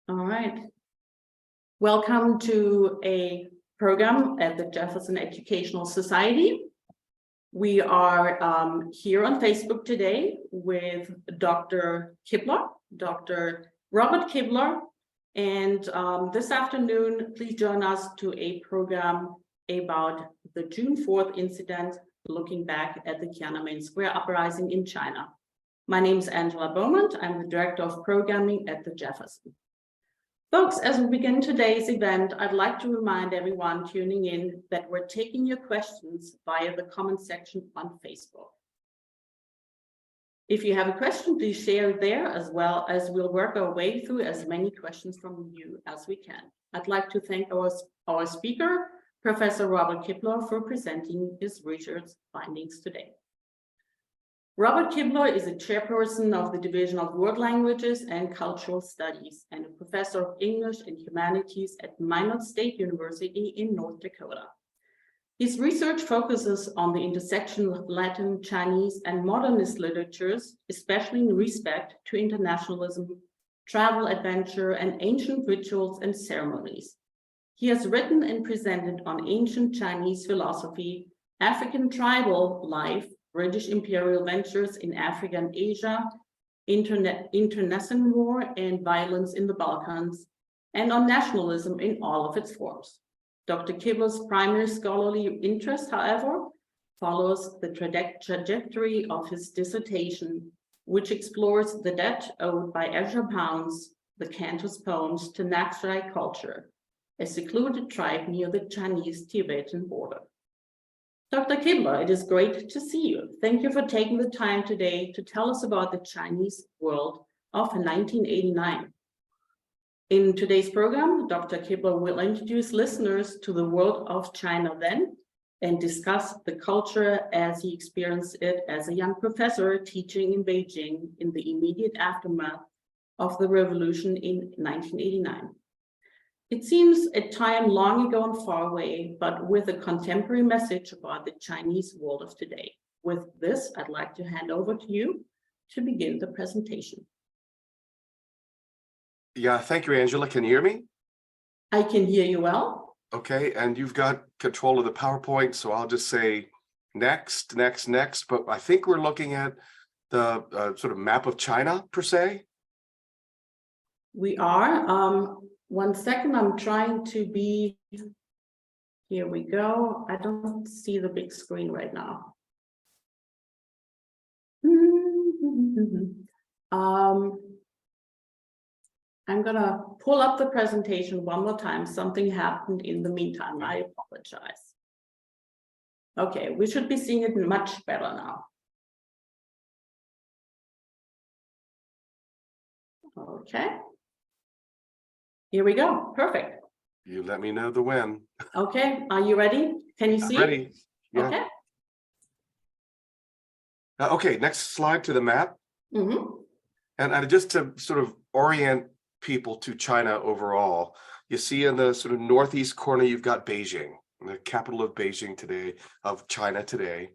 All right. Welcome to a program at the Jefferson Educational Society. We are here on Facebook today with Dr. Kibler, Dr. Robert Kibler. And this afternoon, please join us to a program about the June 4th incident, looking back at the Tiananmen Square uprising in China. My name is Angela Beaumont. I'm the Director of Programming at the Jefferson. Folks, as we begin today's event, I'd like to remind everyone tuning in that we're taking your questions via the comment section on Facebook. If you have a question, please share it there, as well as we'll work our way through as many questions from you as we can. I'd like to thank our speaker, Professor Robert Kibler, for presenting his research findings today. Robert Kibler is a chairperson of the Division of World Languages and Cultural Studies and a professor of English and Humanities at Minot State University in North Dakota. His research focuses on the intersection of Latin, Chinese, and modernist literatures, especially in respect to internationalism, travel, adventure, and ancient rituals and ceremonies. He has written and presented on ancient Chinese philosophy, African tribal life, British imperial ventures in Africa and Asia, internecine war and violence in the Balkans, and on nationalism in all of its forms. Dr. Kibler's primary scholarly interest, however, follows the trajectory of his dissertation, which explores the debt owed by Ezra Pound's The Cantus Poems to Naxai culture, a secluded tribe near the Chinese-Tibetan border. Dr. Kibler, it is great to see you. Thank you for taking the time today to tell us about the Chinese world of 1989. In today's program, Dr. Kibler will introduce listeners to the world of China then and discuss the culture as he experienced it as a young professor teaching in Beijing in the immediate aftermath of the revolution in 1989. It seems a time long ago and far away, but with a contemporary message about the Chinese world of today. With this, I'd like to hand over to you to begin the presentation. Yeah, thank you, Angela. Can you hear me? I can hear you well. Okay, and you've got control of the PowerPoint, so I'll just say next, next, next. But I think we're looking at the sort of map of China, per se. We are. 1 second, I'm trying to be, here we go. I don't see the big screen right now. I'm gonna pull up the presentation one more time. Something happened in the meantime. I apologize. Okay, we should be seeing it much better now. Okay. Here we go. Perfect. You let me know the when. Okay. Are you ready? Can you see? Ready. Yeah. Okay. Okay, next slide to the map. Mm-hmm. And just to sort of orient people to China overall, you see in the sort of northeast corner, you've got Beijing, the capital of Beijing today, of China today.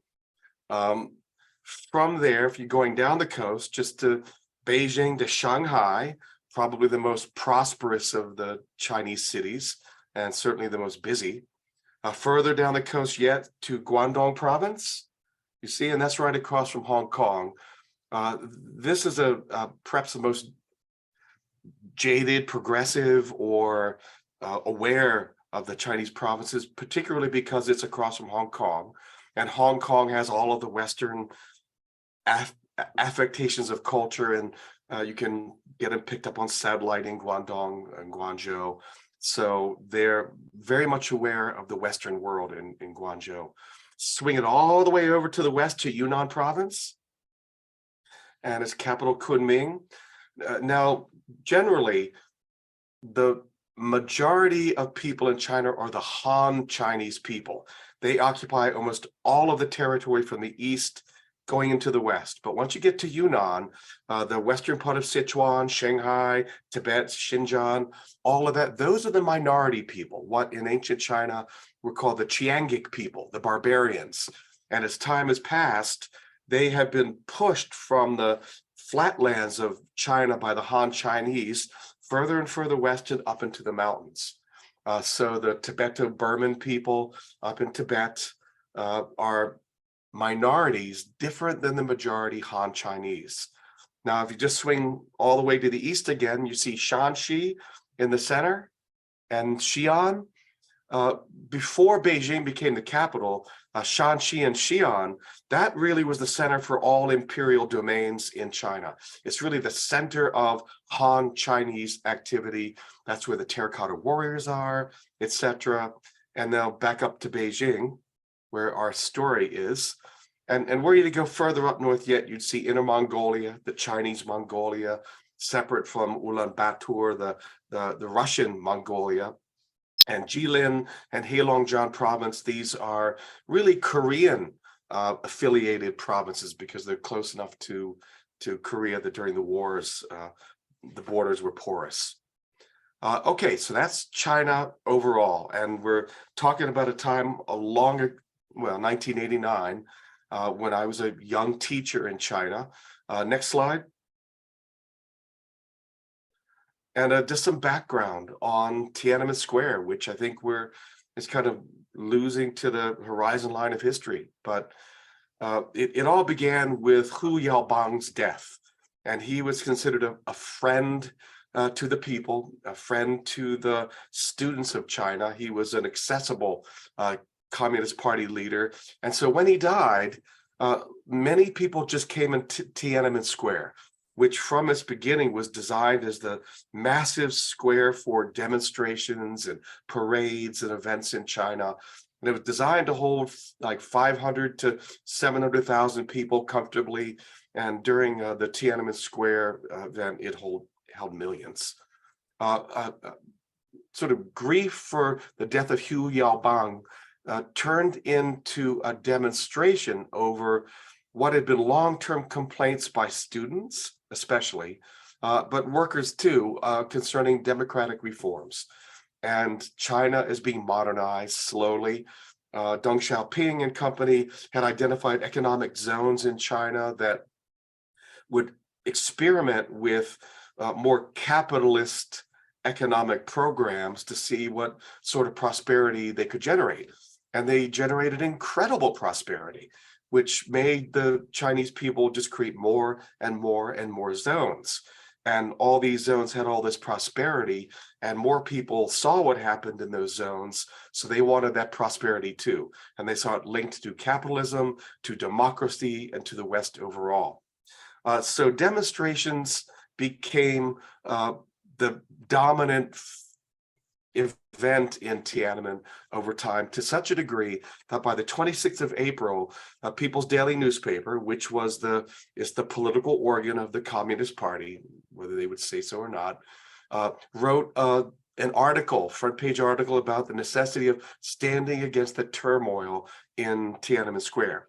From there, if you're going down the coast, just to Beijing to Shanghai, probably the most prosperous of the Chinese cities, and certainly the most busy. Further down the coast yet to Guangdong province, you see, and that's right across from Hong Kong. This is perhaps the most jaded, progressive, or aware of the Chinese provinces, particularly because it's across from Hong Kong. And Hong Kong has all of the Western affectations of culture, and you can get them picked up on satellite in Guangdong and Guangzhou. So they're very much aware of the Western world in Guangzhou. Swing it all the way over to the west to Yunnan province and its capital Kunming. Now, generally, the majority of people in China are the Han Chinese people. They occupy almost all of the territory from the east going into the west. But once you get to Yunnan, the western part of Sichuan, Shanghai, Tibet, Xinjiang, all of that, those are the minority people, what in ancient China were called the Qiangic people, the barbarians. And as time has passed, they have been pushed from the flatlands of China by the Han Chinese further and further west and up into the mountains. So the Tibeto-Burman people up in Tibet are minorities different than the majority Han Chinese. Now, if you just swing all the way to the east again, you see Shanxi in the center and Xi'an. Before Beijing became the capital, Shanxi and Xi'an, that really was the center for all imperial domains in China. It's really the center of Han Chinese activity. That's where the terracotta warriors are, etc. And now back up to Beijing, where our story is. And were you to go further up north yet, you'd see Inner Mongolia, the Chinese Mongolia, separate from Ulaanbaatar, the Russian Mongolia. And Jilin and Heilongjiang province, these are really Korean affiliated provinces because they're close enough to Korea that during the wars, the borders were porous. Okay, so that's China overall. And we're talking about a time longer, well, 1989, when I was a young teacher in China. Next slide. And just some background on Tiananmen Square, which I think is kind of losing to the horizon line of history. But it all began with Hu Yaobang's death. And he was considered a friend to the people, a friend to the students of China. He was an accessible Communist Party leader. And so when he died, many people just came into Tiananmen Square, which from its beginning was designed as the massive square for demonstrations and parades and events in China. And it was designed to hold like 500 to 700,000 people comfortably. And during the Tiananmen Square event, it held millions. Sort of grief for the death of Hu Yaobang turned into a demonstration over what had been long-term complaints by students, especially, but workers too, concerning democratic reforms. And China is being modernized slowly. Deng Xiaoping and company had identified economic zones in China that would experiment with more capitalist economic programs to see what sort of prosperity they could generate. And they generated incredible prosperity, which made the Chinese people just create more and more and more zones. And all these zones had all this prosperity, and more people saw what happened in those zones, so they wanted that prosperity too. And they saw it linked to capitalism, to democracy, and to the West overall. So demonstrations became the dominant event in Tiananmen over time, to such a degree that by the 26th of April, People's Daily newspaper, which is the political organ of the Communist Party, whether they would say so or not, wrote an article, front page article, about the necessity of standing against the turmoil in Tiananmen Square.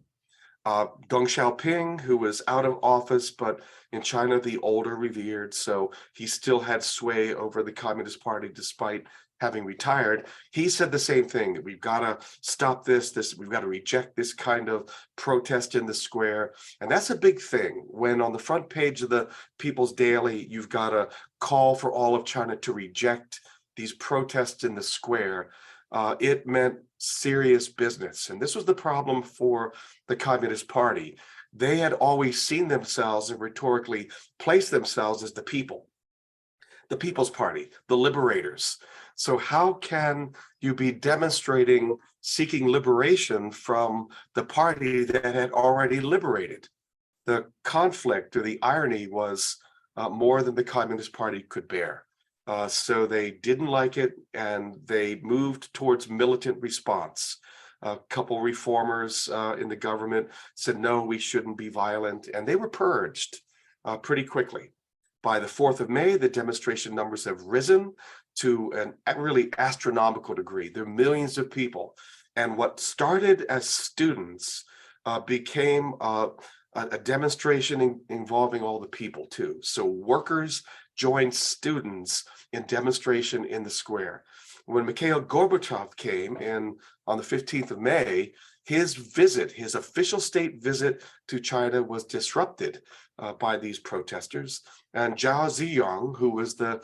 Deng Xiaoping, who was out of office, but in China, the old are revered, so he still had sway over the Communist Party despite having retired. He said the same thing, that we've got to stop this, we've got to reject this kind of protest in the square. And that's a big thing. When on the front page of the People's Daily, you've got a call for all of China to reject these protests in the square, it meant serious business. And this was the problem for the Communist Party. They had always seen themselves and rhetorically placed themselves as the people, the People's Party, the liberators. So how can you be demonstrating, seeking liberation from the party that had already liberated? The conflict, or the irony, was more than the Communist Party could bear. So they didn't like it, and they moved towards militant response. A couple reformers in the government said, no, we shouldn't be violent, and they were purged pretty quickly. By the 4th of May, the demonstration numbers have risen to a really astronomical degree. There are millions of people. And what started as students became a demonstration involving all the people too. So workers joined students in demonstration in the square. When Mikhail Gorbachev came in on the 15th of May, his official state visit to China was disrupted. by these protesters. And Zhao Ziyang, who was the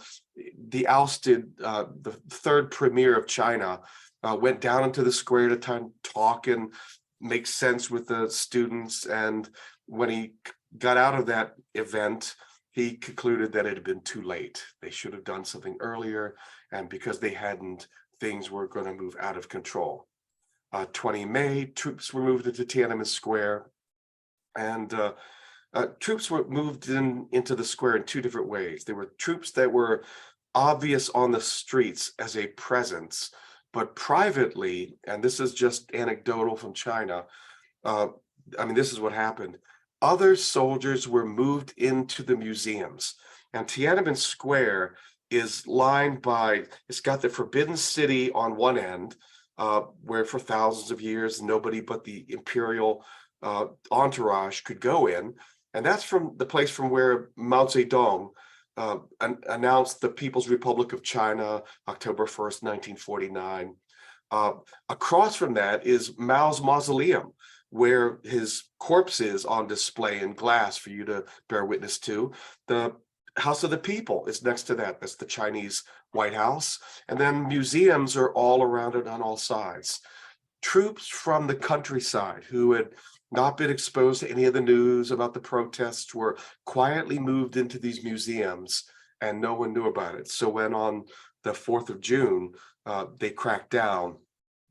ousted, the third premier of China, went down into the square to try and talk and make sense with the students. And when he got out of that event, he concluded that it had been too late. They should have done something earlier. And because they hadn't, things were going to move out of control. 20 May, troops were moved into Tiananmen Square. And troops were moved into the square in two different ways. There were troops that were obvious on the streets as a presence, but privately, and this is just anecdotal from China, I mean, this is what happened. Other soldiers were moved into the museums, and Tiananmen Square is lined by, it's got the Forbidden City on one end, where for thousands of years, nobody but the imperial entourage could go in. And that's from the place from where Mao Zedong announced the People's Republic of China, October 1st, 1949. Across from that is Mao's mausoleum, where his corpse is on display in glass for you to bear witness to. The House of the People is next to that. That's the Chinese White House. And then museums are all around it on all sides. Troops from the countryside who had not been exposed to any of the news about the protests were quietly moved into these museums, and no one knew about it. So when on the 4th of June, they cracked down,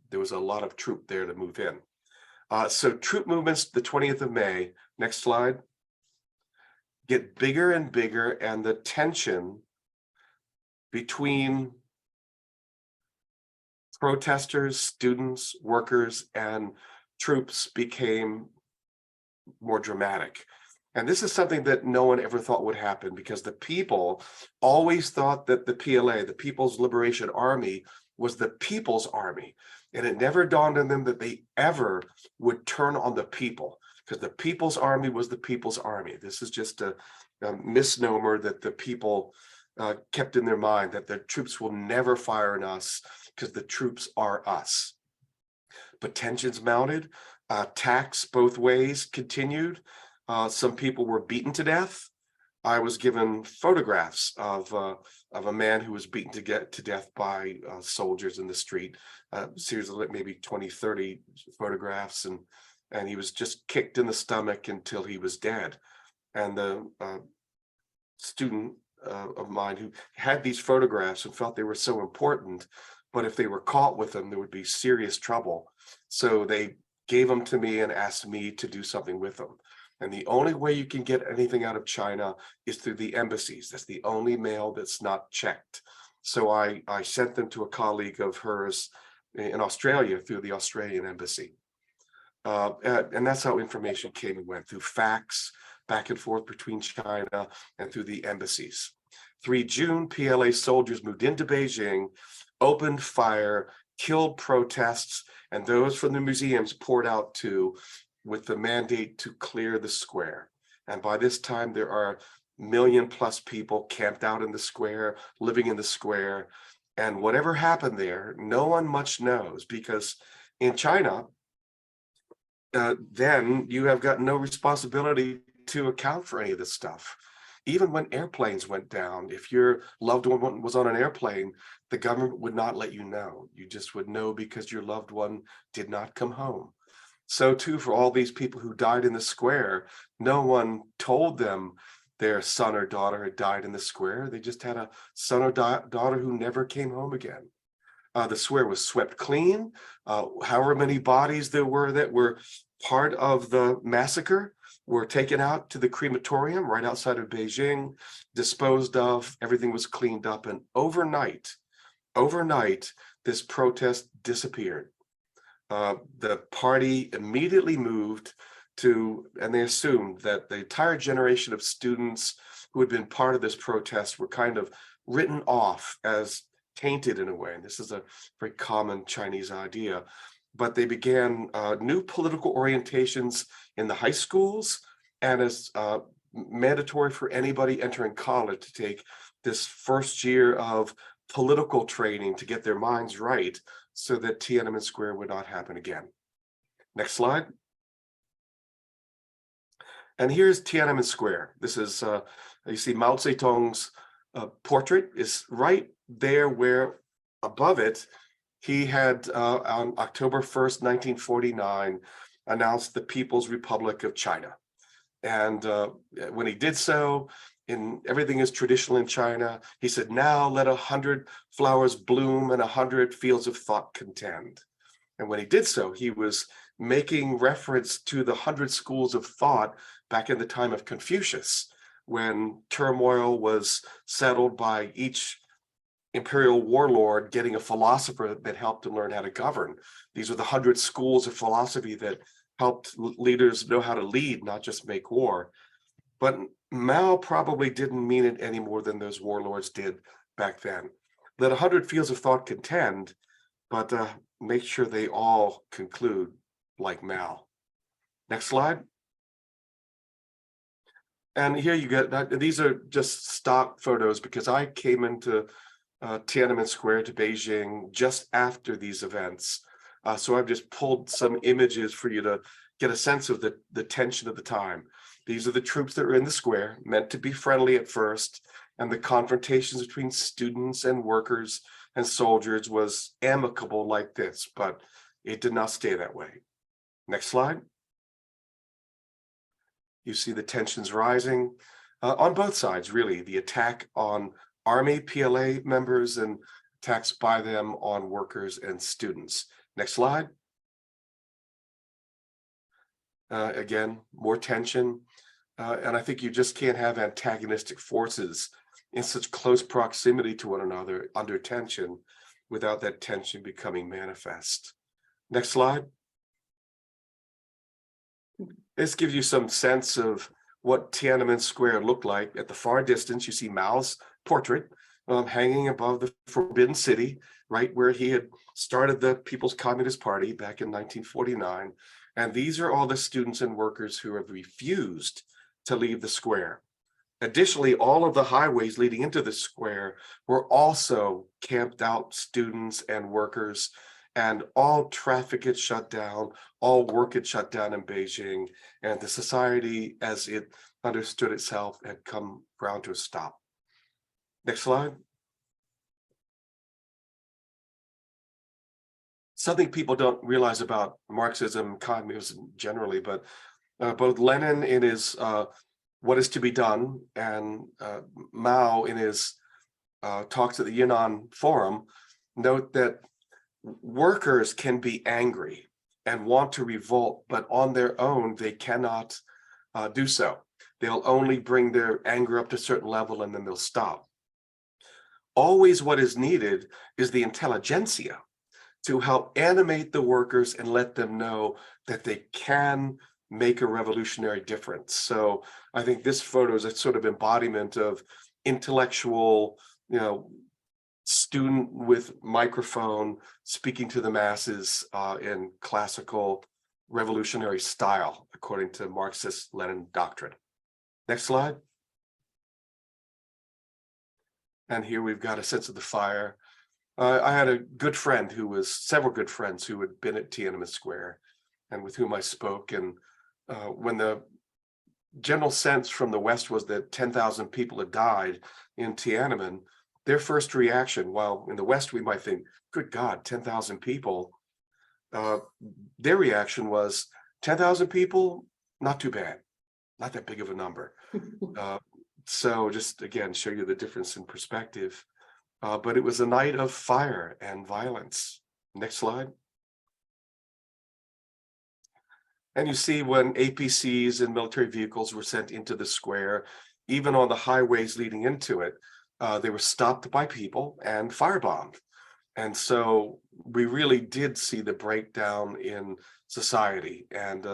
there was a lot of troop there to move in. So troop movements, the 20th of May, next slide, get bigger and bigger, and the tension between protesters, students, workers, and troops became more dramatic. And this is something that no one ever thought would happen, because the people always thought that the PLA, the People's Liberation Army, was the people's army. And it never dawned on them that they ever would turn on the people, because the people's army was the people's army. This is just a misnomer that the people kept in their mind, that the troops will never fire on us because the troops are us. But tensions mounted, attacks both ways continued. Some people were beaten to death. I was given photographs of a man who was beaten to death by soldiers in the street. Series of maybe 20, 30 photographs, and he was just kicked in the stomach until he was dead. And the student of mine who had these photographs and felt they were so important, but if they were caught with them, there would be serious trouble. So they gave them to me and asked me to do something with them. And the only way you can get anything out of China is through the embassies. That's the only mail that's not checked. So I sent them to a colleague of hers in Australia through the Australian embassy. And that's how information came and went, through fax, back and forth between China and through the embassies. 3 June, PLA soldiers moved into Beijing, opened fire, killed protests, and those from the museums poured out too, with the mandate to clear the square. And by this time, there are 1 million+ people camped out in the square, living in the square. And whatever happened there, no one much knows, because in China, then you have got no responsibility to account for any of this stuff. Even when airplanes went down, if your loved one was on an airplane, the government would not let you know. You just would know because your loved one did not come home. So too, for all these people who died in the square, no one told them their son or daughter had died in the square. They just had a son or daughter who never came home again. The square was swept clean. However many bodies there were that were part of the massacre were taken out to the crematorium right outside of Beijing, disposed of. Everything was cleaned up, and overnight, this protest disappeared. The party immediately moved to, and they assumed that the entire generation of students who had been part of this protest were kind of written off as tainted in a way. And this is a very common Chinese idea. But they began new political orientations in the high schools, and as mandatory for anybody entering college to take this first year of political training to get their minds right, so that Tiananmen Square would not happen again. Next slide. And here's Tiananmen Square. This is, you see Mao Zedong's portrait is right there where above it, he had on October 1st, 1949, announced the People's Republic of China. And when he did so, everything is traditional in China, he said, now let 100 flowers bloom and 100 fields of thought contend. And when he did so, he was making reference to the 100 schools of thought back in the time of Confucius, when turmoil was settled by each imperial warlord getting a philosopher that helped him learn how to govern. These are the 100 schools of philosophy that helped leaders know how to lead, not just make war. But Mao probably didn't mean it any more than those warlords did back then. Let 100 fields of thought contend, but make sure they all conclude like Mao. Next slide. And here you get, these are just stock photos because I came into Tiananmen Square to Beijing just after these events. So I've just pulled some images for you to get a sense of the tension of the time. These are the troops that were in the square, meant to be friendly at first, and the confrontations between students and workers and soldiers was amicable like this, but it did not stay that way. Next slide. You see the tensions rising on both sides, really. The attack on Army PLA members and attacks by them on workers and students. Next slide. Again, more tension. And I think you just can't have antagonistic forces in such close proximity to one another under tension without that tension becoming manifest. Next slide. This gives you some sense of what Tiananmen Square looked like. At the far distance, you see Mao's portrait hanging above the Forbidden City, right where he had started the People's Communist Party back in 1949. And these are all the students and workers who have refused to leave the square. Additionally, all of the highways leading into the square were also camped out students and workers, and all traffic had shut down, all work had shut down in Beijing, and the society as it understood itself had come round to a stop. Next slide. Something people don't realize about Marxism, communism generally, but both Lenin in his What is to be Done and Mao in his talks at the Yunnan Forum note that workers can be angry and want to revolt, but on their own, they cannot do so. They'll only bring their anger up to a certain level and then they'll stop. Always what is needed is the intelligentsia to help animate the workers and let them know that they can make a revolutionary difference. So I think this photo is a sort of embodiment of intellectual, student with microphone speaking to the masses in classical revolutionary style, according to Marxist Lenin doctrine. Next slide. And here we've got a sense of the fire. I had a good friend several good friends who had been at Tiananmen Square and with whom I spoke. And when the general sense from the West was that 10,000 people had died in Tiananmen, their first reaction, while in the West we might think, good God, 10,000 people, their reaction was 10,000 people, not too bad, not that big of a number. So just again, show you the difference in perspective. But it was a night of fire and violence. Next slide. And you see when APCs and military vehicles were sent into the square, even on the highways leading into it, they were stopped by people and firebombed. And so we really did see the breakdown in society and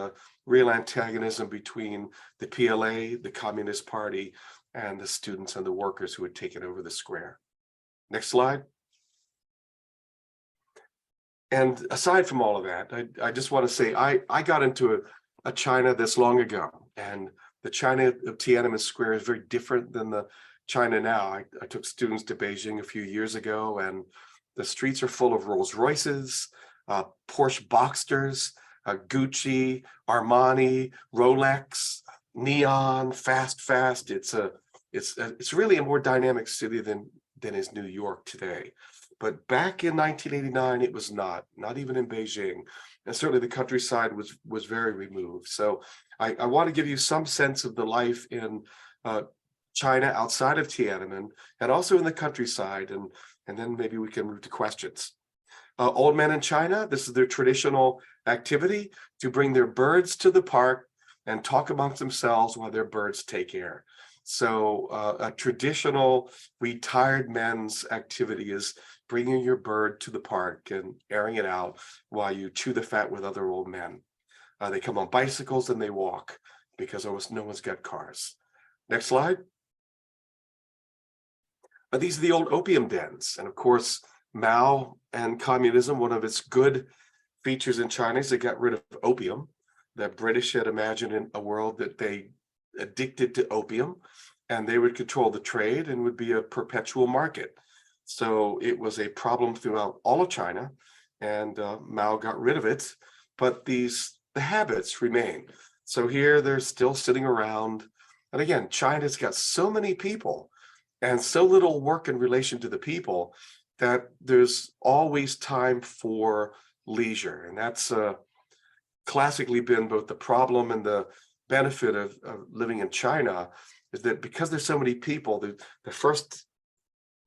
real antagonism between the PLA, the Communist Party, and the students and the workers who had taken over the square. Next slide. And aside from all of that, I just want to say I got into a China this long ago, and the China of Tiananmen Square is very different than the China now. I took students to Beijing a few years ago, and the streets are full of Rolls Royces, Porsche Boxsters, Gucci, Armani, Rolex, neon, fast. It's really a more dynamic city than is New York today. But back in 1989, it was not even in Beijing. And certainly the countryside was very removed. So I want to give you some sense of the life in China outside of Tiananmen and also in the countryside. And then maybe we can move to questions. Old men in China, this is their traditional activity, to bring their birds to the park and talk amongst themselves while their birds take air. So a traditional retired men's activity is bringing your bird to the park and airing it out while you chew the fat with other old men. They come on bicycles and they walk because almost no one's got cars. Next slide. These are the old opium dens. And of course, Mao and communism, one of its good features in China is they got rid of opium. The British had imagined in a world that they addicted to opium and they would control the trade and would be a perpetual market. So it was a problem throughout all of China, and Mao got rid of it, but the habits remain. So here they're still sitting around. And again, China's got so many people and so little work in relation to the people that there's always time for leisure. And that's classically been both the problem and the benefit of living in China, is that because there's so many people, the first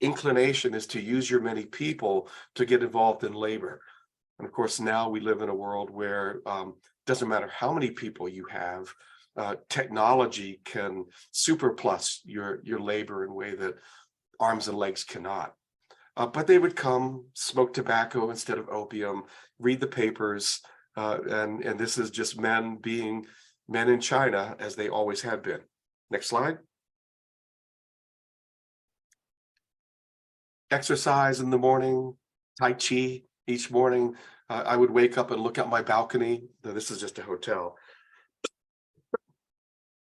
inclination is to use your many people to get involved in labor. And of course, now we live in a world where it doesn't matter how many people you have, technology can superplus your labor in a way that arms and legs cannot. But they would come, smoke tobacco instead of opium, read the papers, and this is just men being men in China as they always had been. Next slide. Exercise in the morning, Tai Chi each morning. I would wake up and look out my balcony. This is just a hotel.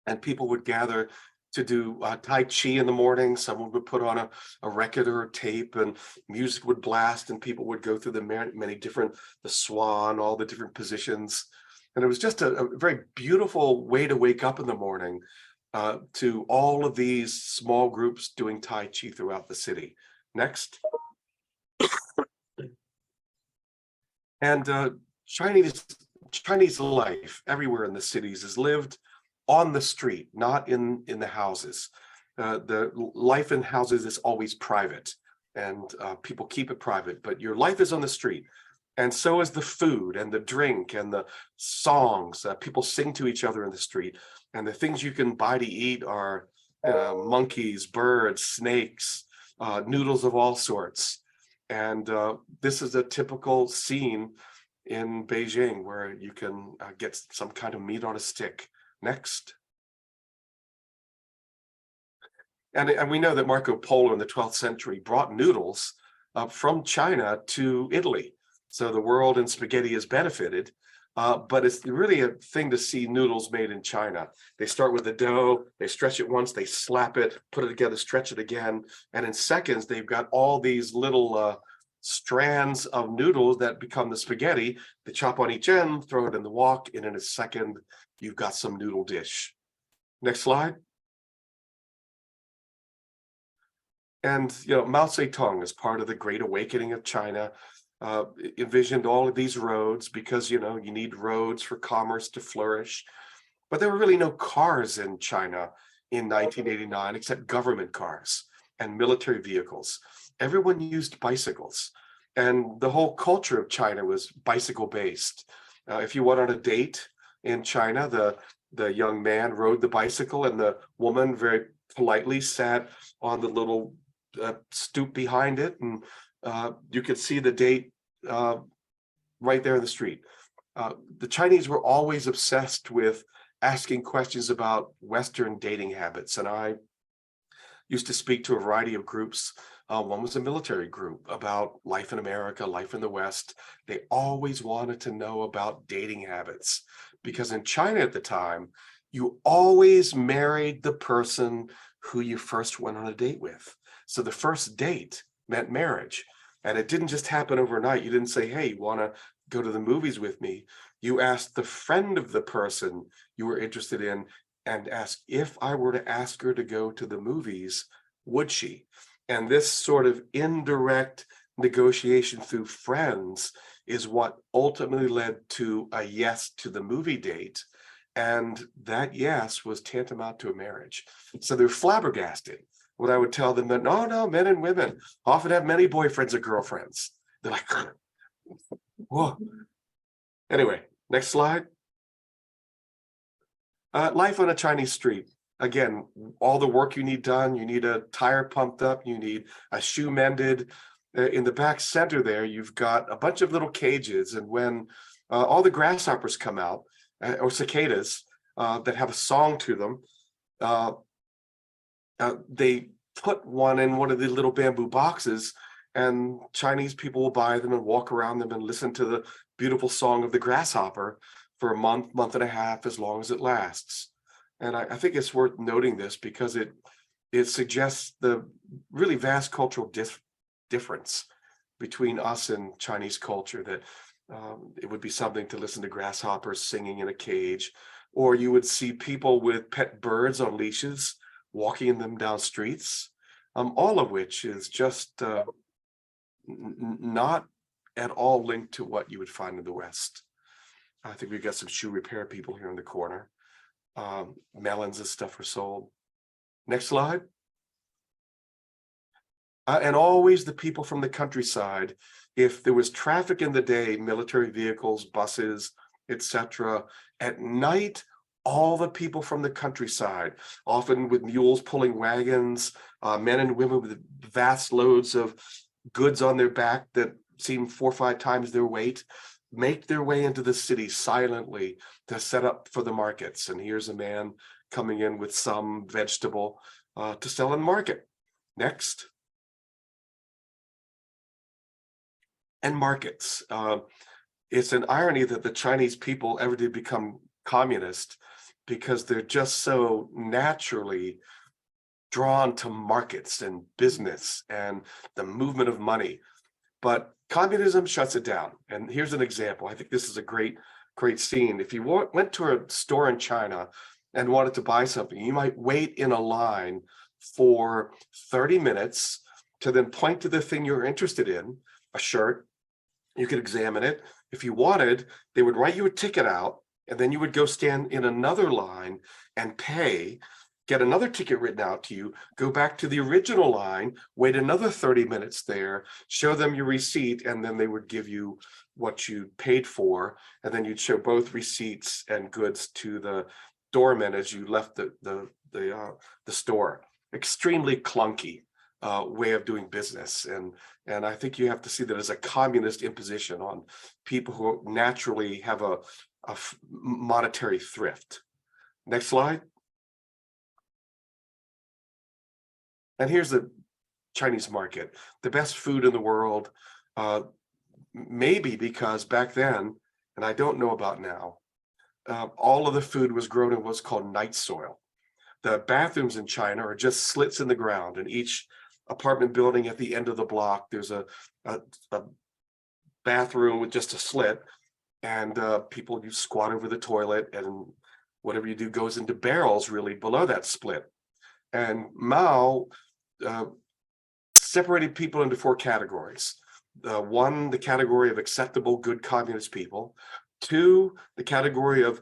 And people would gather to do Tai Chi in the morning. Someone would put on a record or a tape and music would blast and people would go through the many different, the swan, all the different positions. And it was just a very beautiful way to wake up in the morning to all of these small groups doing Tai Chi throughout the city. Next. And Chinese life everywhere in the cities is lived on the street, not in the houses. The life in houses is always private, and people keep it private, but your life is on the street. And so is the food and the drink and the songs. People sing to each other in the street. And the things you can buy to eat are monkeys, birds, snakes, noodles of all sorts. And this is a typical scene in Beijing where you can get some kind of meat on a stick. Next. And we know that Marco Polo in the 12th century brought noodles from China to Italy. So the world in spaghetti has benefited, but it's really a thing to see noodles made in China. They start with the dough, they stretch it once, they slap it, put it together, stretch it again. And in seconds, they've got all these little strands of noodles that become the spaghetti. They chop on each end, throw it in the wok, and in a second, you've got some noodle dish. Next slide. And Mao Zedong, as part of the Great Awakening of China, envisioned all of these roads because you need roads for commerce to flourish. But there were really no cars in China in 1989 except government cars and military vehicles. Everyone used bicycles, and the whole culture of China was bicycle based. If you went on a date in China, the young man rode the bicycle and the woman very politely sat on the little stoop behind it, and you could see the date right there in the street. The Chinese were always obsessed with asking questions about Western dating habits, and I used to speak to a variety of groups. One was a military group about life in America, life in the West. They always wanted to know about dating habits because in China at the time, you always married the person who you first went on a date with. So the first date meant marriage. And it didn't just happen overnight. You didn't say, hey, you want to go to the movies with me? You asked the friend of the person you were interested in and ask, if I were to ask her to go to the movies, would she? And this sort of indirect negotiation through friends is what ultimately led to a yes to the movie date. And that yes was tantamount to a marriage. So they're flabbergasted when I would tell them that, no, men and women often have many boyfriends or girlfriends. They're like, whoa. Anyway, next slide. Life on a Chinese street. Again, all the work you need done, you need a tire pumped up, you need a shoe mended. In the back center there, you've got a bunch of little cages, and when all the grasshoppers come out, or cicadas that have a song to them, they put one in one of the little bamboo boxes, and Chinese people will buy them and walk around them and listen to the beautiful song of the grasshopper for a month, month and a half, as long as it lasts. And I think it's worth noting this because it suggests the really vast cultural difference between us and Chinese culture, that it would be something to listen to grasshoppers singing in a cage, or you would see people with pet birds on leashes walking them down streets, all of which is just not at all linked to what you would find in the West. I think we've got some shoe repair people here in the corner. Melons and stuff are sold. Next slide. And always the people from the countryside. If there was traffic in the day, military vehicles, buses, etc. At night, all the people from the countryside, often with mules pulling wagons, men and women with vast loads of goods on their back that seem 4 or 5 times their weight, make their way into the city silently to set up for the markets. And here's a man coming in with some vegetable to sell in the market. Next. And markets. It's an irony that the Chinese people ever did become communist, because they're just so naturally drawn to markets and business and the movement of money. But communism shuts it down. And here's an example. I think this is a great scene. If you went to a store in China and wanted to buy something, you might wait in a line for 30 minutes to then point to the thing you're interested in, a shirt. You could examine it. If you wanted, they would write you a ticket out, and then you would go stand in another line and pay, get another ticket written out to you, go back to the original line, wait another 30 minutes there, show them your receipt, and then they would give you what you paid for, and then you'd show both receipts and goods to the doorman as you left the store. Extremely clunky way of doing business, and I think you have to see that as a communist imposition on people who naturally have a monetary thrift. Next slide. And here's the Chinese market, the best food in the world, maybe because back then, and I don't know about now, all of the food was grown in what's called night soil. The bathrooms in China are just slits in the ground, and each apartment building at the end of the block, there's a bathroom with just a slit, and people, you squat over the toilet, and whatever you do goes into barrels really below that split. And Mao separated people into 4 categories. 1, the category of acceptable, good communist people. 2, the category of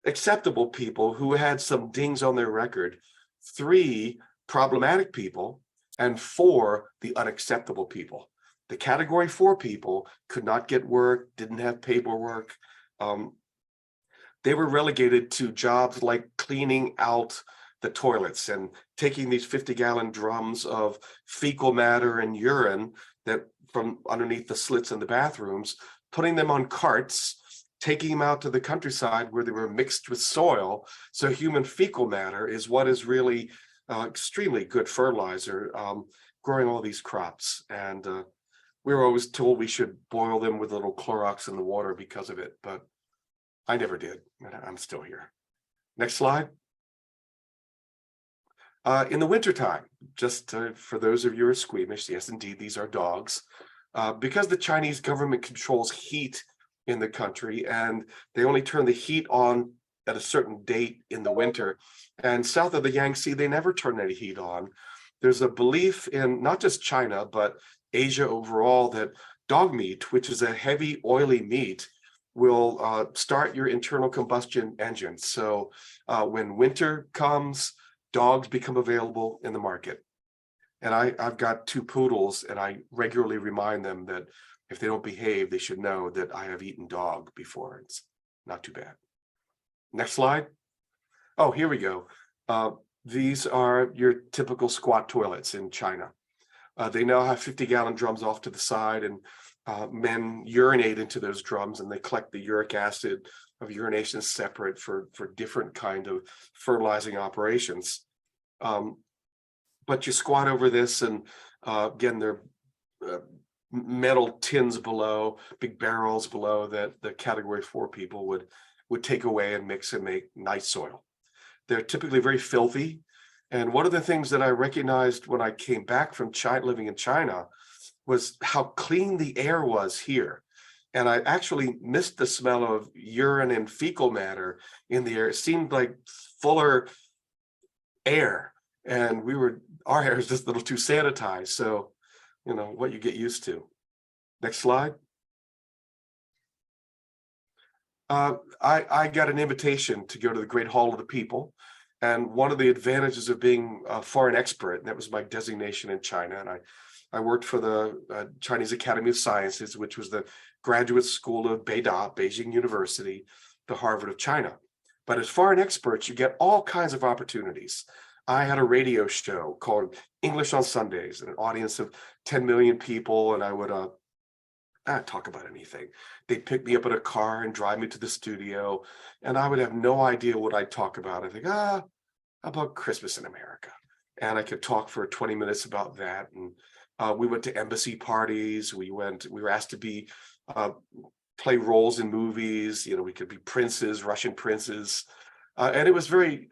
acceptable people who had some dings on their record. 3, problematic people. And 4, the unacceptable people. The category 4 people could not get work, didn't have paperwork. They were relegated to jobs like cleaning out the toilets and taking these 50-gallon drums of fecal matter and urine that from underneath the slits in the bathrooms, putting them on carts, taking them out to the countryside where they were mixed with soil. So human fecal matter is what is really extremely good fertilizer, growing all these crops. And we were always told we should boil them with a little Clorox in the water because of it, but I never did, and I'm still here. Next slide. In the wintertime, just for those of you who are squeamish, yes, indeed, these are dogs. Because the Chinese government controls heat in the country, and they only turn the heat on at a certain date in the winter. And south of the Yangtze, they never turn any heat on. There's a belief in not just China, but Asia overall, that dog meat, which is a heavy, oily meat, will start your internal combustion engine. So when winter comes, dogs become available in the market. And I've got 2 poodles, and I regularly remind them that if they don't behave, they should know that I have eaten dog before. It's not too bad. Next slide. Oh, here we go. These are your typical squat toilets in China. They now have 50-gallon drums off to the side, and men urinate into those drums, and they collect the uric acid of urination separate for different kind of fertilizing operations. But you squat over this, and again, there are metal tins below, big barrels below that the category 4 people would take away and mix and make nice soil. They're typically very filthy. And one of the things that I recognized when I came back from China, living in China, was how clean the air was here. And I actually missed the smell of urine and fecal matter in the air. It seemed like fuller air. And our air is just a little too sanitized. So, you know, what you get used to. Next slide. I got an invitation to go to the Great Hall of the People. And one of the advantages of being a foreign expert, and that was my designation in China, and I worked for the Chinese Academy of Sciences, which was the graduate school of Beijing University, the Harvard of China. But as foreign experts, you get all kinds of opportunities. I had a radio show called English on Sundays, an audience of 10 million people, and I would talk about anything. They'd pick me up in a car and drive me to the studio, and I would have no idea what I'd talk about. I think, how about Christmas in America? And I could talk for 20 minutes about that. And we went to embassy parties. We were asked to play roles in movies. You know, we could be princes, Russian princes. And it was very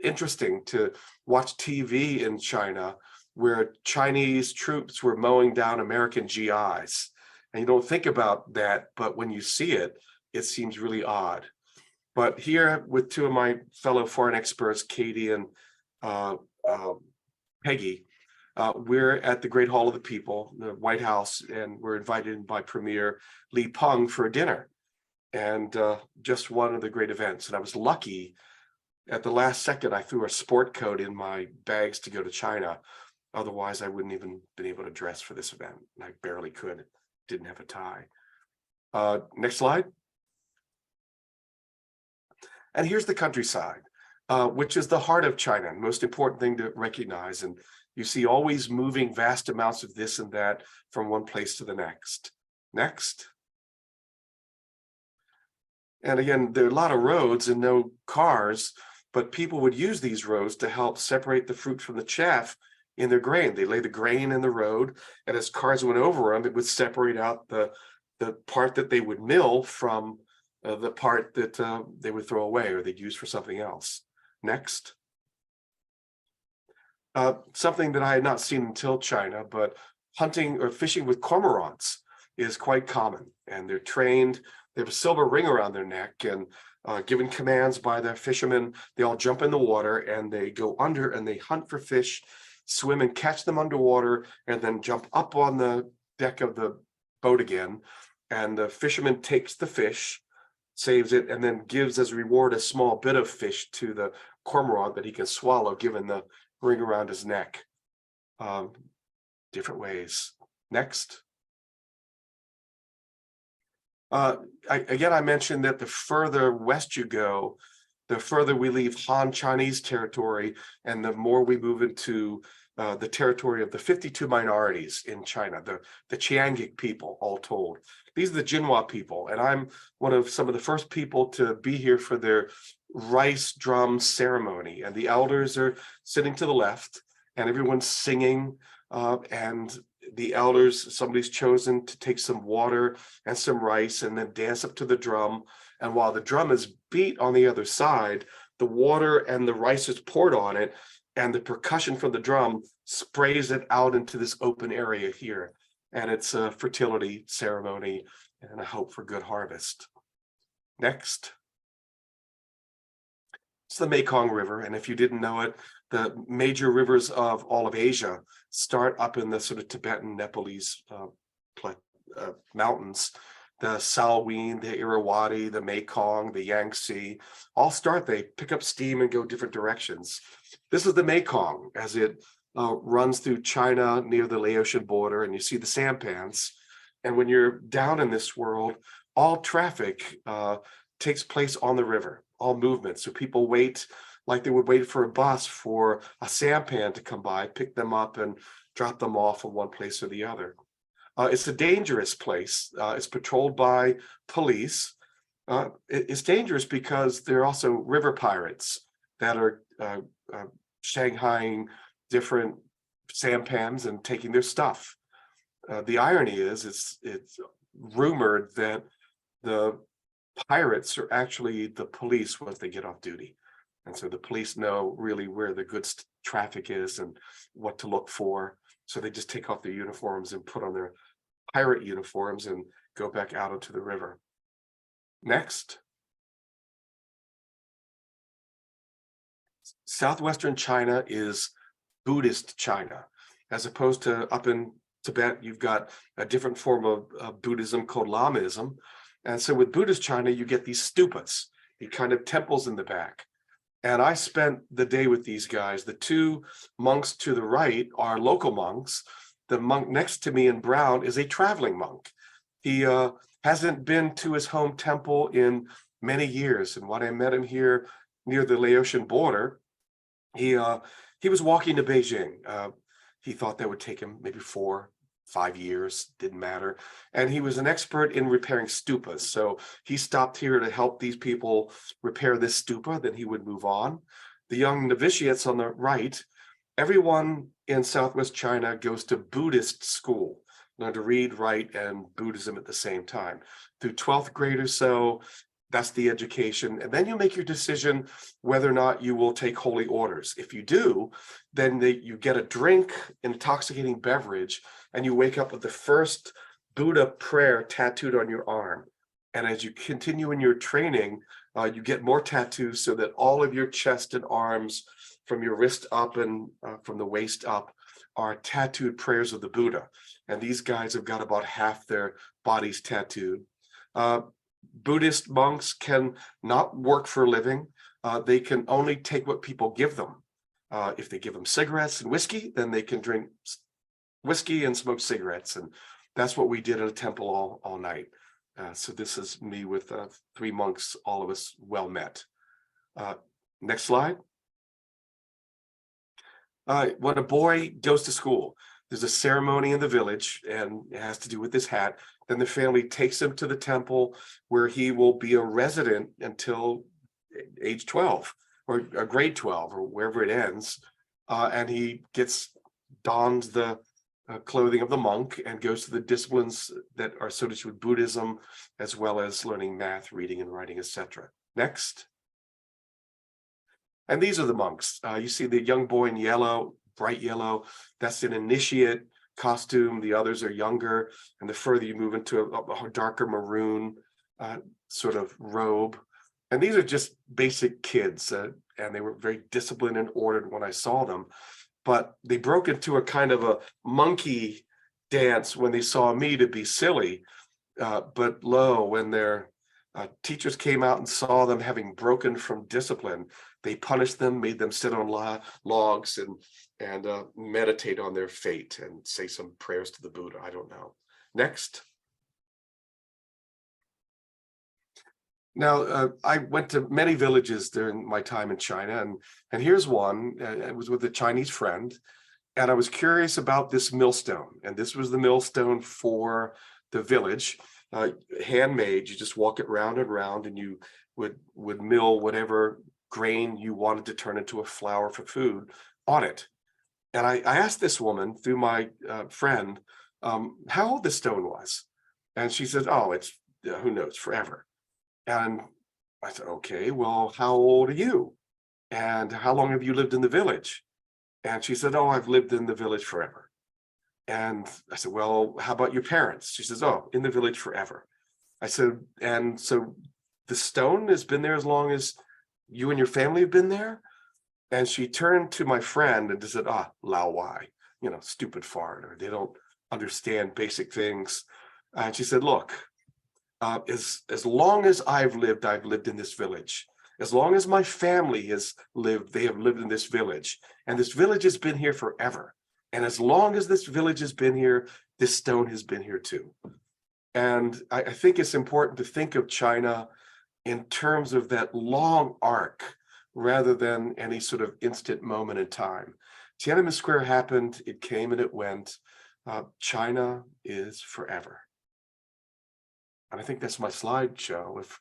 interesting to watch TV in China, where Chinese troops were mowing down American GIs. And you don't think about that, but when you see it, it seems really odd. But here with 2 of my fellow foreign experts, Katie and Peggy, we're at the Great Hall of the People, the White House, and we're invited by Premier Li Peng for a dinner. And just one of the great events. And I was lucky, at the last second, I threw a sport coat in my bags to go to China. Otherwise, I wouldn't even been able to dress for this event. I barely could. Didn't have a tie. Next slide. And here's the countryside, which is the heart of China, and most important thing to recognize. And you see always moving vast amounts of this and that from one place to the next. Next. And again, there are a lot of roads and no cars, but people would use these roads to help separate the fruit from the chaff in their grain. They lay the grain in the road, and as cars went over them, it would separate out the part that they would mill from the part that they would throw away or they'd use for something else. Next. Something that I had not seen until China, but hunting or fishing with cormorants is quite common, and they're trained. They have a silver ring around their neck, and given commands by their fishermen, they all jump in the water and they go under and they hunt for fish, swim and catch them underwater, and then jump up on the deck of the boat again. And the fisherman takes the fish, saves it, and then gives as a reward a small bit of fish to the cormorant that he can swallow, given the ring around his neck. Different ways. Next. I mentioned that the further west you go, the further we leave Han Chinese territory, and the more we move into the territory of the 52 minorities in China, the Qiangic people, all told. These are the Jinhua people, and I'm one of some of the first people to be here for their rice drum ceremony. And the elders are sitting to the left, and everyone's singing, and the elders, somebody's chosen to take some water and some rice and then dance up to the drum. And while the drum is beat on the other side, the water and the rice is poured on it, and the percussion from the drum sprays it out into this open area here. And it's a fertility ceremony and a hope for good harvest. Next. It's the Mekong River, and if you didn't know it, the major rivers of all of Asia start up in the sort of Tibetan, Nepalese mountains. The Salween, the Irrawaddy, the Mekong, the Yangtze, all start, they pick up steam and go different directions. This is the Mekong as it runs through China near the Laotian border, and you see the sampans. And when you're down in this world, all traffic takes place on the river, all movement. So people wait like they would wait for a bus for a sampan to come by, pick them up and drop them off from one place or the other. It's a dangerous place. It's patrolled by police. It's dangerous because there are also river pirates that are shanghaiing different sampans and taking their stuff. The irony is, it's rumored that the pirates are actually the police once they get off duty. And so the police know really where the goods traffic is and what to look for. So they just take off their uniforms and put on their pirate uniforms and go back out into the river. Next. Southwestern China is Buddhist China. As opposed to up in Tibet, you've got a different form of Buddhism called Lamism. And so with Buddhist China, you get these stupas, these kind of temples in the back. And I spent the day with these guys. The two monks to the right are local monks. The monk next to me in brown is a traveling monk. He hasn't been to his home temple in many years. And when I met him here near the Laotian border, he was walking to Beijing. He thought that would take him maybe 4-5 years, didn't matter. And he was an expert in repairing stupas. So he stopped here to help these people repair this stupa, then he would move on. The young novitiates on the right, everyone in Southwest China goes to Buddhist school, learn to read, write, and Buddhism at the same time. Through 12th grade or so, that's the education. And then you make your decision whether or not you will take holy orders. If you do, then you get a drink, intoxicating beverage, and you wake up with the first Buddha prayer tattooed on your arm. And as you continue in your training, you get more tattoos so that all of your chest and arms from your wrist up and from the waist up are tattooed prayers of the Buddha. And these guys have got about half their bodies tattooed. Buddhist monks can not work for a living. They can only take what people give them. If they give them cigarettes and whiskey, then they can drink whiskey and smoke cigarettes. And that's what we did at a temple all night. So this is me with 3 monks, all of us well met. Next slide. When a boy goes to school, there's a ceremony in the village, and it has to do with this hat. Then the family takes him to the temple where he will be a resident until age 12 or grade 12 or wherever it ends. And he dons the clothing of the monk and goes to the disciplines that are associated with Buddhism, as well as learning math, reading and writing, etc. Next. And these are the monks. You see the young boy in yellow, bright yellow, that's an initiate costume. The others are younger. And the further you move into a darker maroon sort of robe. And these are just basic kids. And they were very disciplined and ordered when I saw them. But they broke into a kind of a monkey dance when they saw me to be silly. But lo, when their teachers came out and saw them having broken from discipline, they punished them, made them sit on logs and meditate on their fate and say some prayers to the Buddha. I don't know. Next. Now, I went to many villages during my time in China, and here's one. It was with a Chinese friend, and I was curious about this millstone. And this was the millstone for the village, handmade. You just walk it round and round, and you would mill whatever grain you wanted to turn into a flour for food on it. And I asked this woman through my friend how old this stone was. And she said, oh, it's, who knows, forever. And I said, okay, well, how old are you? And how long have you lived in the village? And she said, oh, I've lived in the village forever. And I said, well, how about your parents? She says, oh, in the village forever. I said, and so the stone has been there as long as you and your family have been there? And she turned to my friend and said, Lao Wai, stupid foreigner. They don't understand basic things. And she said, look, as long as I've lived in this village. As long as my family has lived, they have lived in this village. And this village has been here forever. And as long as this village has been here, this stone has been here too. And I think it's important to think of China in terms of that long arc rather than any sort of instant moment in time. Tiananmen Square happened, it came and it went. China is forever. And I think that's my slideshow. If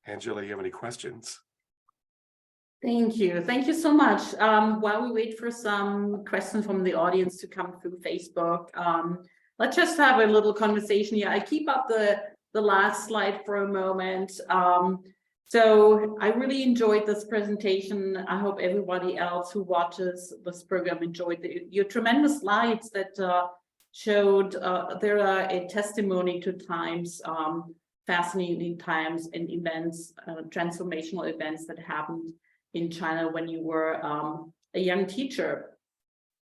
Angela, you have any questions? Thank you. Thank you so much. While we wait for some questions from the audience to come through Facebook, let's just have a little conversation here. I keep up the last slide for a moment. So I really enjoyed this presentation. I hope everybody else who watches this program enjoyed your tremendous slides that showed there are a testimony to times, fascinating times and events, transformational events that happened in China when you were a young teacher.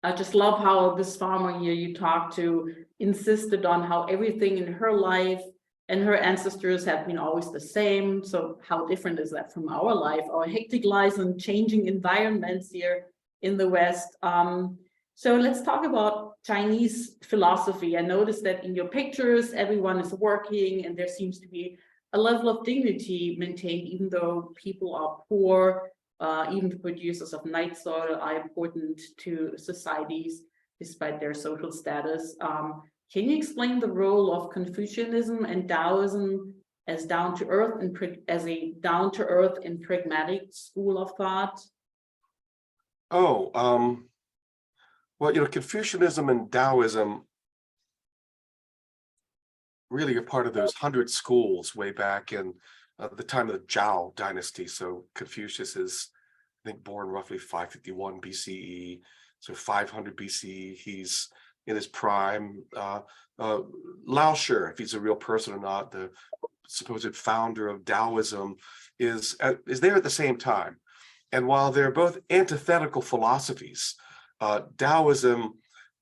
I just love how this farmer here you talked to insisted on how everything in her life and her ancestors have been always the same. So how different is that from our life, our hectic lives and changing environments here in the West? So let's talk about Chinese philosophy. I noticed that in your pictures, everyone is working and there seems to be a level of dignity maintained, even though people are poor. Even the producers of night soil are important to societies despite their social status. Can you explain the role of Confucianism and Taoism as a down-to-earth and pragmatic school of thought? Well, Confucianism and Taoism really are part of those 100 schools way back in the time of the Zhao dynasty. So Confucius is, I think, born roughly 551 BCE. So 500 BCE, he's in his prime. Lao Shi, if he's a real person or not, the supposed founder of Taoism, is there at the same time. And while they're both antithetical philosophies, Taoism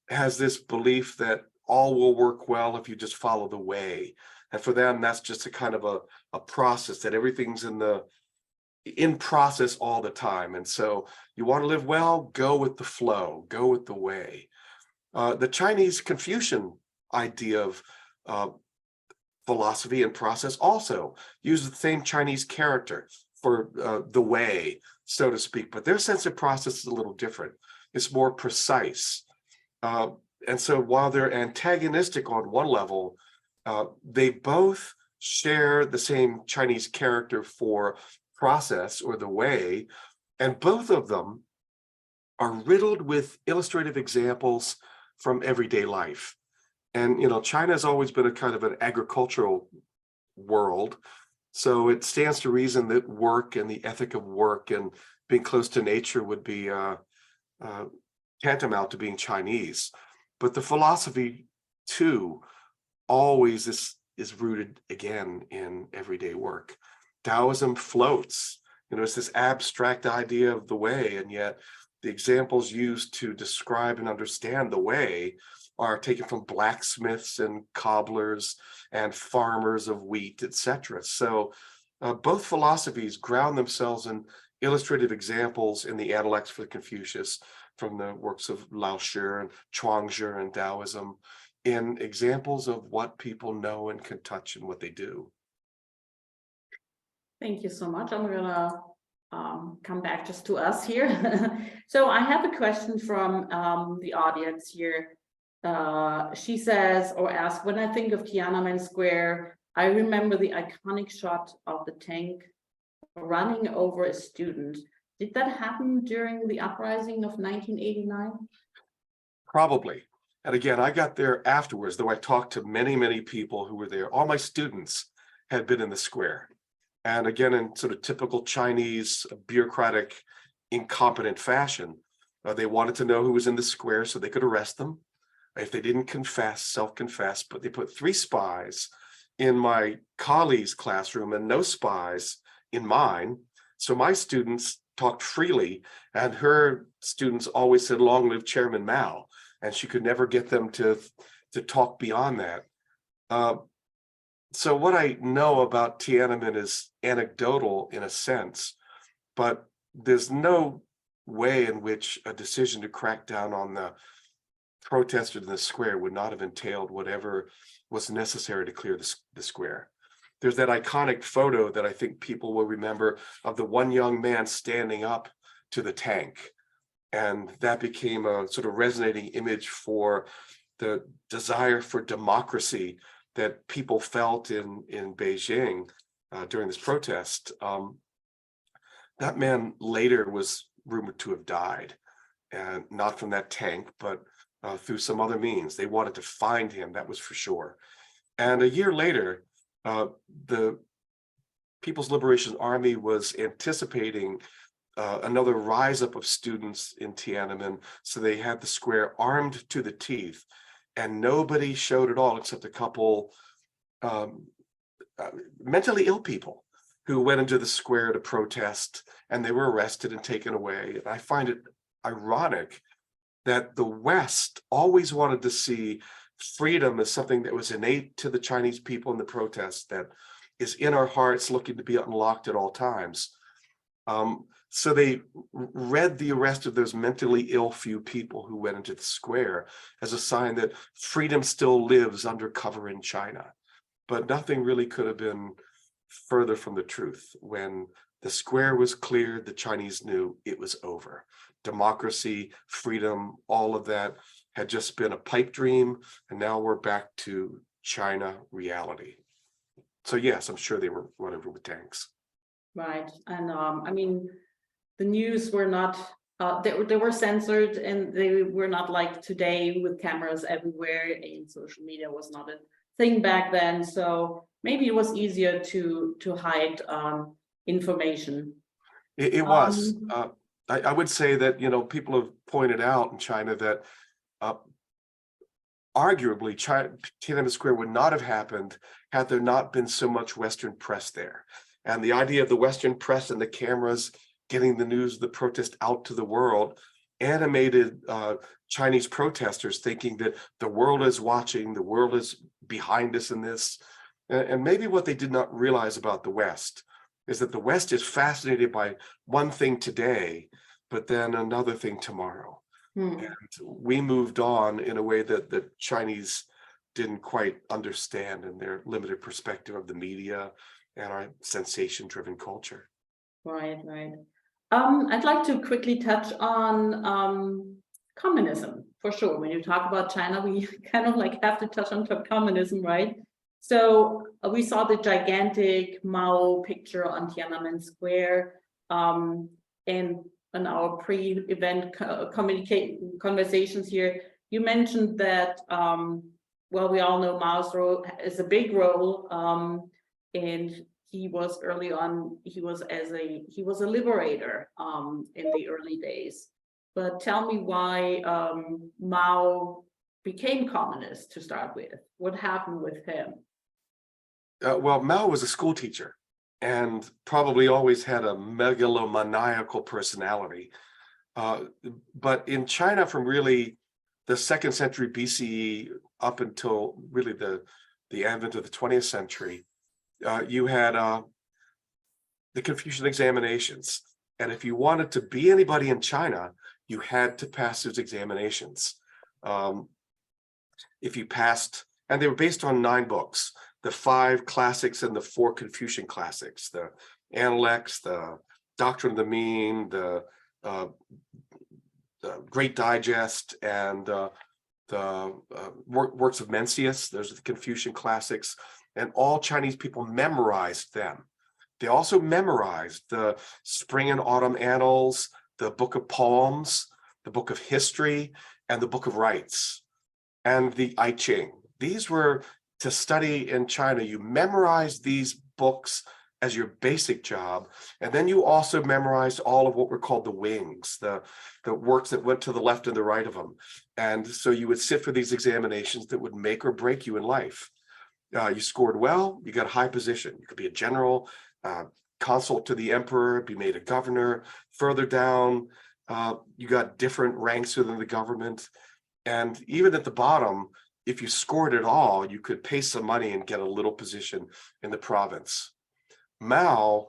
has this belief that all will work well if you just follow the way. And for them, that's just a kind of a process, that everything's in process all the time. And so you want to live well, go with the flow, go with the way. The Chinese Confucian idea of philosophy and process also uses the same Chinese character for the way, so to speak, but their sense of process is a little different. It's more precise. And so while they're antagonistic on one level, they both share the same Chinese character for process or the way, and both of them are riddled with illustrative examples from everyday life. And China has always been a kind of an agricultural world, so it stands to reason that work and the ethic of work and being close to nature would be tantamount to being Chinese. But the philosophy too always is rooted again in everyday work. Taoism floats, it's this abstract idea of the way, and yet the examples used to describe and understand the way are taken from blacksmiths and cobblers and farmers of wheat, etc. So both philosophies ground themselves in illustrative examples in the Analects for Confucius, from the works of Lao Shi and Chuangzi and Taoism, in examples of what people know and can touch and what they do. Thank you so much. I'm gonna come back just to us here. So I have a question from the audience here. She says or asks, when I think of Tiananmen Square, I remember the iconic shot of the tank running over a student. Did that happen during the uprising of 1989? Probably. And again, I got there afterwards, though I talked to many, many people who were there. All my students had been in the square. And again, in sort of typical Chinese bureaucratic, incompetent fashion, they wanted to know who was in the square so they could arrest them. If they didn't confess, self-confess, but they put 3 spies in my colleague's classroom and no spies in mine. So my students talked freely, and her students always said, "Long live Chairman Mao," and she could never get them to talk beyond that. So what I know about Tiananmen is anecdotal in a sense, but there's no way in which a decision to crack down on the protesters in the square would not have entailed whatever was necessary to clear the square. There's that iconic photo that I think people will remember of the one young man standing up to the tank. And that became a sort of resonating image for the desire for democracy that people felt in Beijing during this protest. That man later was rumored to have died, and not from that tank, but through some other means. They wanted to find him, that was for sure. And a year later, the People's Liberation Army was anticipating another rise up of students in Tiananmen, so they had the square armed to the teeth, and nobody showed at all except a couple mentally ill people who went into the square to protest, and they were arrested and taken away. And I find it ironic that the West always wanted to see freedom as something that was innate to the Chinese people in the protests, that is in our hearts, looking to be unlocked at all times. So they read the arrest of those mentally ill few people who went into the square as a sign that freedom still lives undercover in China. But nothing really could have been further from the truth. When the square was cleared, the Chinese knew it was over. Democracy, freedom, all of that had just been a pipe dream, and now we're back to China reality. So yes, I'm sure they were run over with tanks. Right, and I mean, the news were not, they were censored, and they were not like today with cameras everywhere, and social media was not a thing back then. So maybe it was easier to hide information. It was. I would say that, you know, people have pointed out in China that arguably Tiananmen Square would not have happened had there not been so much Western press there. And the idea of the Western press and the cameras getting the news of the protest out to the world animated Chinese protesters, thinking that the world is watching, the world is behind us in this. And maybe what they did not realize about the West is that the West is fascinated by one thing today, but then another thing tomorrow. And we moved on in a way that the Chinese didn't quite understand in their limited perspective of the media and our sensation-driven culture. Right, right. I'd like to quickly touch on communism, for sure. When you talk about China, we kind of like have to touch on communism, right? So we saw the gigantic Mao picture on Tiananmen Square, and in our pre-event conversations here, you mentioned that, well, we all know Mao's role is a big role, and he was early on, he was a liberator in the early days. But tell me why Mao became communist to start with. What happened with him? Well, Mao was a school teacher and probably always had a megalomaniacal personality. But in China, from really the 2nd century BCE up until really the advent of the 20th century, you had the Confucian examinations. And if you wanted to be anybody in China, you had to pass those examinations. If you passed, and they were based on 9 books, the 5 classics and the 4 Confucian classics, the Analects, the Doctrine of the Mean, the Great Digest, and the works of Mencius. Those are the Confucian classics, and all Chinese people memorized them. They also memorized the Spring and Autumn Annals, the Book of Poems, the Book of History, and the Book of Rites, and the I Ching. These were to study in China. You memorized these books as your basic job, and then you also memorized all of what were called the wings, the works that went to the left and the right of them. And so you would sit for these examinations that would make or break you in life. You scored well, you got a high position. You could be a general, consort to the emperor, be made a governor. Further down, you got different ranks within the government. And even at the bottom, if you scored it all, you could pay some money and get a little position in the province. Mao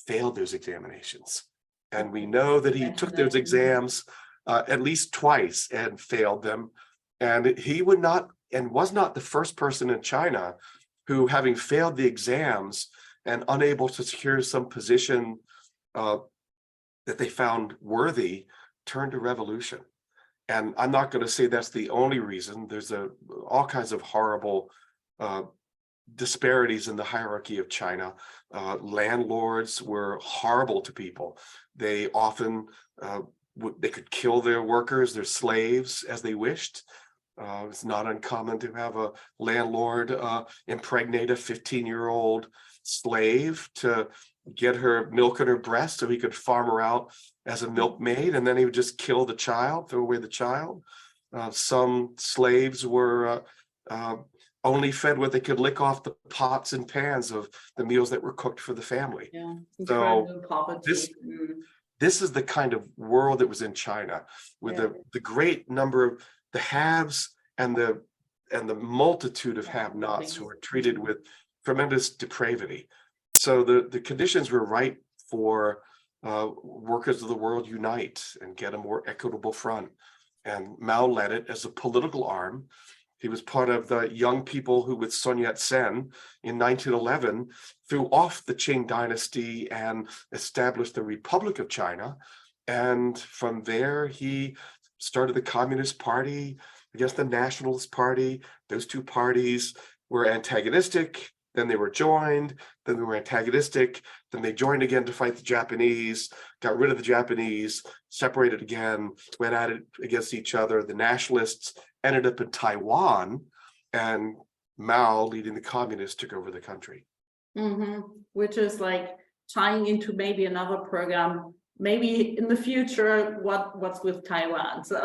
failed those examinations. And we know that he took those exams at least twice and failed them. And he would not, and was not the first person in China who, having failed the exams and unable to secure some position that they found worthy, turned to revolution. And I'm not going to say that's the only reason. There's all kinds of horrible disparities in the hierarchy of China. Landlords were horrible to people. They often, they could kill their workers, their slaves, as they wished. It's not uncommon to have a landlord impregnate a 15-year-old slave to get her milk in her breast so he could farm her out as a milkmaid, and then he would just kill the child, throw away the child. Some slaves were only fed what they could lick off the pots and pans of the meals that were cooked for the family. Yeah, so poverty. This is the kind of world that was in China, with the great number of the haves and the multitude of have-nots who are treated with tremendous depravity. So the conditions were right for workers of the world unite and get a more equitable front. And Mao led it as a political arm. He was part of the young people who, with Sun Yat-sen in 1911, threw off the Qing dynasty and established the Republic of China. And from there, he started the Communist Party against the Nationalist Party. Those two parties were antagonistic. Then they were joined, then they were antagonistic, then they joined again to fight the Japanese, got rid of the Japanese, separated again, went at it against each other. The nationalists ended up in Taiwan, and Mao, leading the communists, took over the country. Which is like tying into maybe another program, maybe in the future, what's with Taiwan. So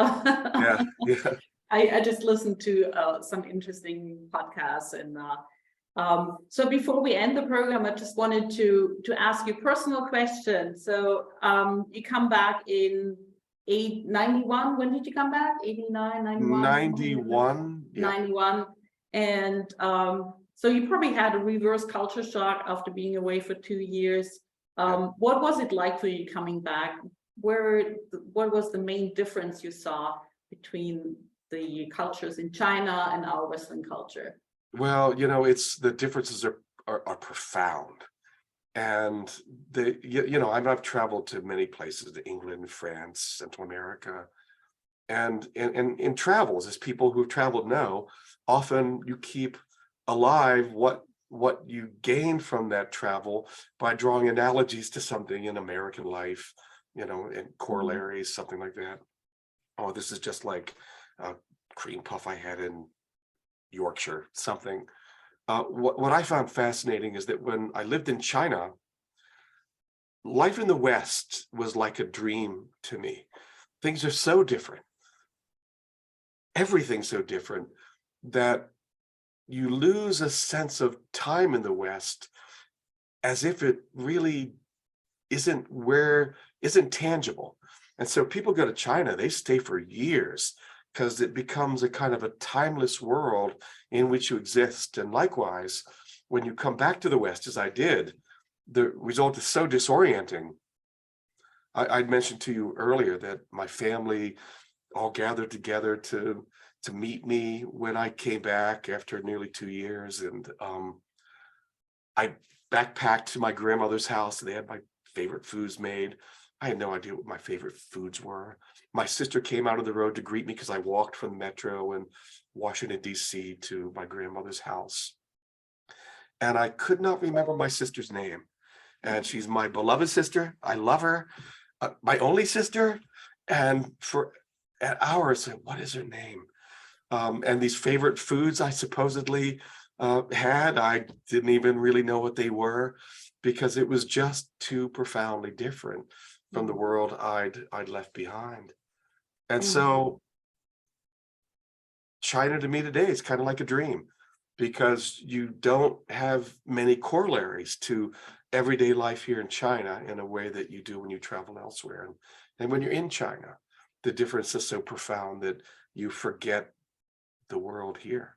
yeah. I just listened to some interesting podcasts, and so before we end the program, I just wanted to ask you a personal question. So you come back in 91. When did you come back? 89, 91? 91. Yeah. 91. And so you probably had a reverse culture shock after being away for 2 years. What was it like for you coming back? What was the main difference you saw between the cultures in China and our Western culture? Well, it's the differences are profound. And I've traveled to many places, to England, France, Central America. And in travels, as people who've traveled know, often you keep alive what you gain from that travel by drawing analogies to something in American life, and corollaries, something like that. Oh, this is just like a cream puff I had in Yorkshire, something. What I found fascinating is that when I lived in China, life in the West was like a dream to me. Things are so different. Everything's so different that you lose a sense of time in the West, as if it really isn't tangible. And so people go to China, they stay for years, because it becomes a kind of a timeless world in which you exist. And likewise, when you come back to the West, as I did, the result is so disorienting. I'd mentioned to you earlier that my family all gathered together to meet me when I came back after nearly 2 years. And I backpacked to my grandmother's house. They had my favorite foods made. I had no idea what my favorite foods were. My sister came out of the road to greet me because I walked from the metro in Washington, D.C. to my grandmother's house. And I could not remember my sister's name. And she's my beloved sister. I love her. My only sister. And for hours, I said, what is her name? And these favorite foods I supposedly had, I didn't even really know what they were, because it was just too profoundly different from the world I'd left behind. And so China to me today is kind of like a dream, because you don't have many corollaries to everyday life here in China in a way that you do when you travel elsewhere. And when you're in China, the difference is so profound that you forget the world here.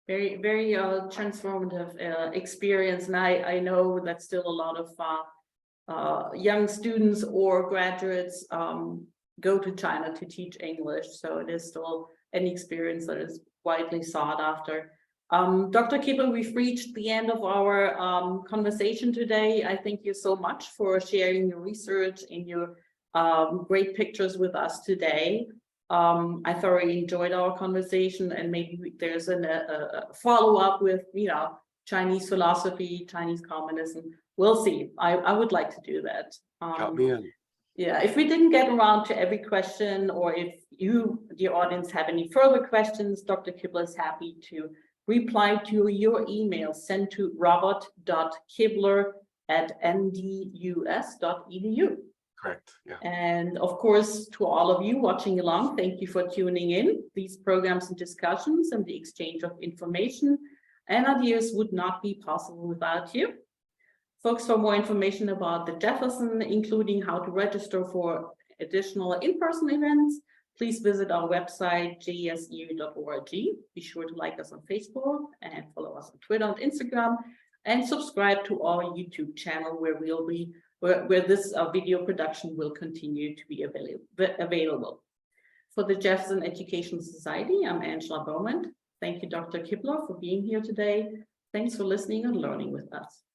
Very, very transformative experience. And I know that still a lot of young students or graduates go to China to teach English. So it is still an experience that is widely sought after. Dr. Kibler, we've reached the end of our conversation today. I thank you so much for sharing your research and your great pictures with us today. I thoroughly enjoyed our conversation, and maybe there's a follow-up with, Chinese philosophy, Chinese communism. We'll see. I would like to do that. Count me in. Yeah, if we didn't get around to every question, or if you, the audience, have any further questions, Dr. Kibler is happy to reply to your email sent to robert.kibler@ndus.edu. Correct. Yeah. And of course, to all of you watching along, thank you for tuning in. These programs and discussions and the exchange of information and ideas would not be possible without you. Folks, for more information about the Jefferson, including how to register for additional in-person events, please visit our website, jsu.org. Be sure to like us on Facebook and follow us on Twitter and Instagram, and subscribe to our YouTube channel where this video production will continue to be available. For the Jefferson Education Society, I'm Angela Bowman. Thank you, Dr. Kibler, for being here today. Thanks for listening and learning with us.